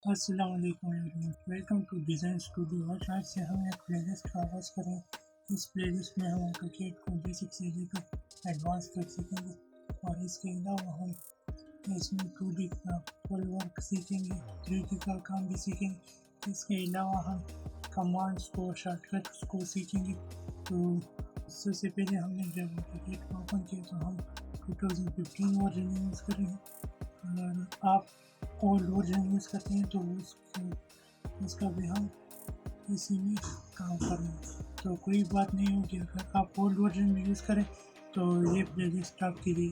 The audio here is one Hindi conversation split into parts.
अस्सलाम वालेकुम everyone, welcome to design studio. आज से हम एक प्लेलिस्ट का आगाज़ करें। इस प्लेलिस्ट में हम AutoCAD को बेसिक से लेकर एडवांस तक सीखेंगे और इसके अलावा हम इसमें 2D का फुल वर्क सीखेंगे, 3D का काम भी सीखेंगे। इसके अलावा हम कमांड्स को, शॉर्टकट्स को सीखेंगे। तो सबसे पहले हमने जब AutoCAD को ओपन किया तो हम 2015 वर्जन यूज़ कर रहे हैं। अगर आप ओल्ड वर्जन यूज़ करते हैं तो उसका भी हम इसी में काम करेंगे। तो कोई बात नहीं होगी अगर आप ओल्ड वर्जन में यूज़ करें तो ये प्लेलिस्ट आपके लिए।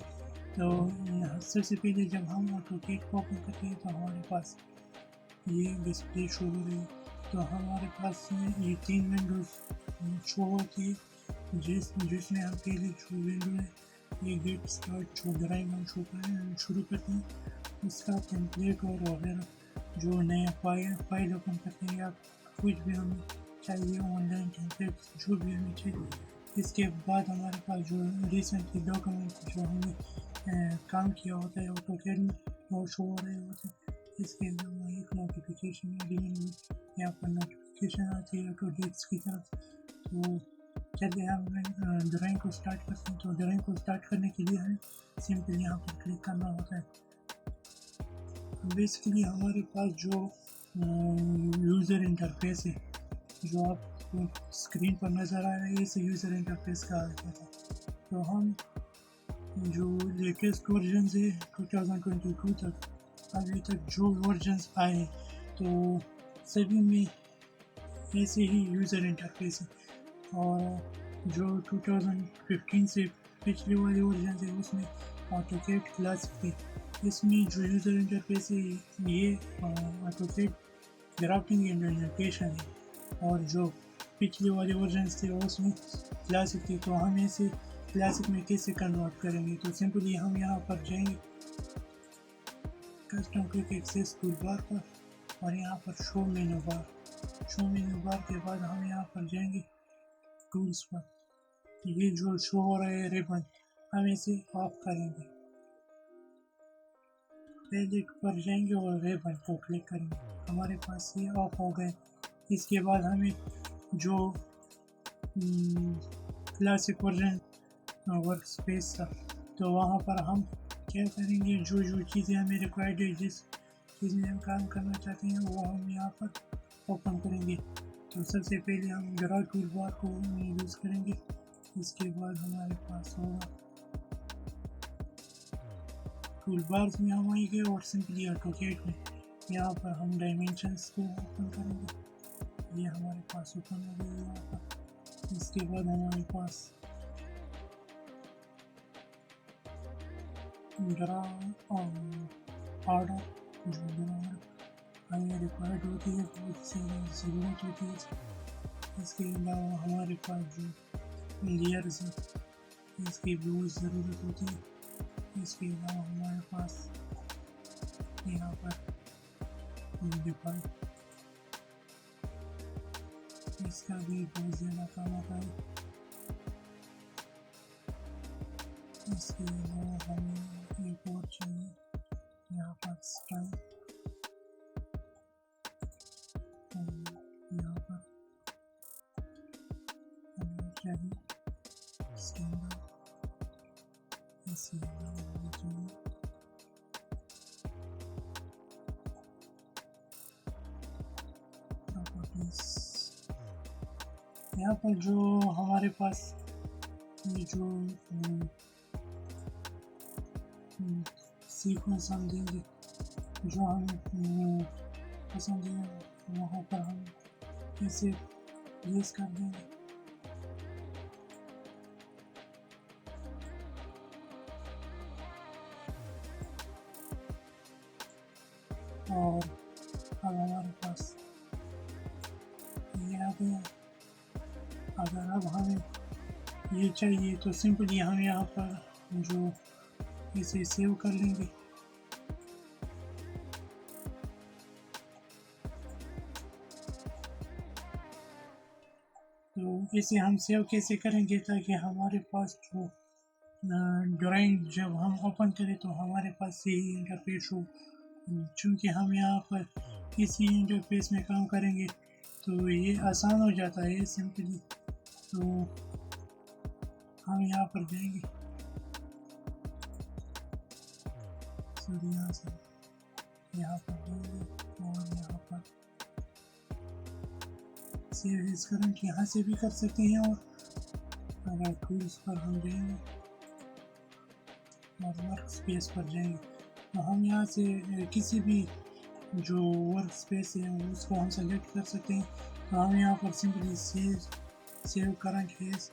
तो सबसे पहले जब हम AutoCAD को ओपन करते हैं तो हमारे पास ये डिस्प्ले शो हो रही है। तो हमारे पास ये 3 विंडोज़ शो होती है जिसमें हम पहले जो विंडो है ये गेट स्टार्ट जो ड्राइंग हम शुरू करते हैं इसका टेम्पलेट और वगैरह जो नया फाइल ओपन करते हैं या कुछ भी हमें चाहिए ऑनलाइन टेम्पलेट जो भी हमें चाहिए। इसके बाद हमारे पास जो रिसेंटली डॉक्यूमेंट जो हमने काम किया होता है AutoCAD में वो शो हो रहे होते हैं। इसके अलावा एक नोटिफिकेशन यहाँ पर नोटिफिकेशन आती है AutoDesk की तरफ। तो चलिए हम ड्राइंग को स्टार्ट करते हैं। तो ड्राइंग को स्टार्ट करने के लिए हमें सिंपल यहाँ पर क्लिक करना होता है। बेसिकली हमारे पास जो यूज़र इंटरफेस है जो आपको स्क्रीन पर नज़र आ रहा है इसे यूज़र इंटरफेस कहा जाता है। तो हम जो लेटेस्ट वर्जन है 2022 तक अभी तक जो वर्जन्स आए तो सभी में ऐसे ही यूज़र इंटरफेस है। और जो 2015 से पिछले वाले वर्जन है उसमें AutoCAD क्लासिक थे। इसमें जो यूज़र इंटरफेस है ये AutoCAD ग्राफ्टिंग एंड एनिमेशन है और जो पिछले वाले वर्जन थे उसमें क्लासिक थे। तो हम इसे क्लासिक में कैसे कन्वर्ट करेंगे? तो सिंपली हम यहाँ पर जाएंगे custom quick access toolbar पर और यहाँ पर शो मेनू बार के बाद हम यहाँ पर जाएंगे टूल्स पर। ये जो शो हो रहा है रिबन हम इसे ऑफ करेंगे। पैलेट पर जाएंगे और रिबन को क्लिक करेंगे। हमारे पास ये ऑफ हो गए। इसके बाद हमें जो क्लासिक वर्जन वर्क स्पेस था तो वहाँ पर हम क्या करेंगे, जो चीज़ें हमें रिक्वायर्ड है, जिस चीज़ में हम काम करना चाहते हैं वो हम यहाँ पर ओपन करेंगे। तो सबसे पहले हम ड्रा टूल बार को यूज़ करेंगे। इसके बाद हमारे पास होगा टूल बार्स में हम आएंगे और सिंपली AutoCAD में यहाँ पर हम डायमेंशंस को ओपन करेंगे। ये हमारे पास ओपन हो गया यहाँ पर। इसके बाद हमारे पास ड्रा ऑर्डर जो हमें रिक्वायर्ड होती है उससे ज़रूरत होती है। इसके अलावा हमारे पास जो लेयर्स हैं इसकी बहुत ज़रूरत होती है। इसके अलावा हमारे पास यहाँ पर डिफॉल्ट इसका भी बहुत ज़्यादा काम आता है। इसके अलावा हमें एक और चाहिए यहाँ पर स्टाइल, यहाँ पर हमें चाहिए स्टैंडर्ड। इसके अलावा हमें चाहिए प्रॉपर्टीज। यहाँ पर जो हमारे पास ये जो सीक्वेंस हम देंगे जो हमें पसंद है वहाँ पर हम इसे प्लेस कर देंगे। और अब हमारे पास ये आ गया। अगर अब हमें ये चाहिए तो सिंपली हम यहाँ पर जो इसे सेव कर लेंगे। तो इसे हम सेव कैसे करेंगे ताकि हमारे पास जो ड्राइंग जब हम ओपन करें तो हमारे पास यही इंटरफेस हो। चूँकि हम यहाँ पर इसी इंटरफेस में काम करेंगे तो ये आसान हो जाता है सिंपली। तो हम यहाँ पर जाएंगे, सॉरी यहाँ से यहाँ पर जाएंगे और यहाँ पर सेव एज करंट यहाँ से भी कर सकते हैं। और अगर टूल्स पर हम जाएंगे और वर्क स्पेस पर जाएंगे तो हम यहाँ से किसी भी जो वर्क स्पेस है उसको हम सेलेक्ट कर सकते हैं। तो हम यहाँ पर सिंपली सेव करंट फेस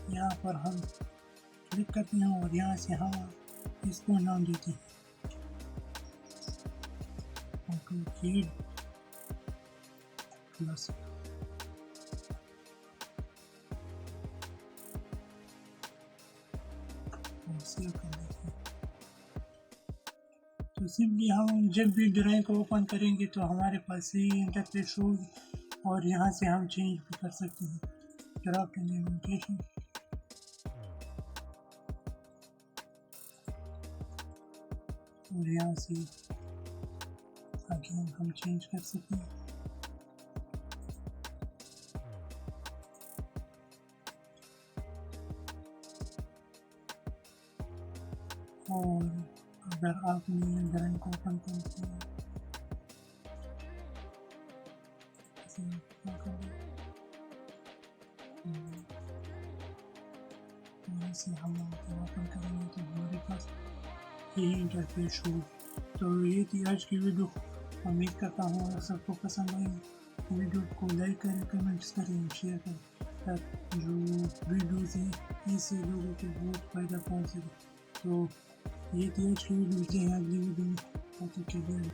यहाँ पर हम क्लिक करते हैं और यहाँ से हम इसको नाम देते हैं AutoCAD क्लासिक। सेव कर देते हैं। तो सिंपली हम जब भी ड्राइंग को ओपन करेंगे तो हमारे पास ये इंटरफेस होगी और यहाँ से हम चेंज भी कर सकते हैं ड्राफ्ट एनिमेशन। और यहाँ से अगेन हम चेंज कर सकते हैं। और अगर आपने ड्राइंग को ओपन करते हैं से हम ओपन करेंगे तो हमारे पास यही इंटरफेस हो। तो ये थी आज की वीडियो। उम्मीद करता हूँ अगर सबको पसंद आई वीडियो को लाइक करें, कमेंट्स करें, शेयर करें ताकि जो वीडियोज़ हैं इससे लोगों को बहुत फ़ायदा पहुँच सके। तो ये थी आज की वीडियो। अगली वीडियो में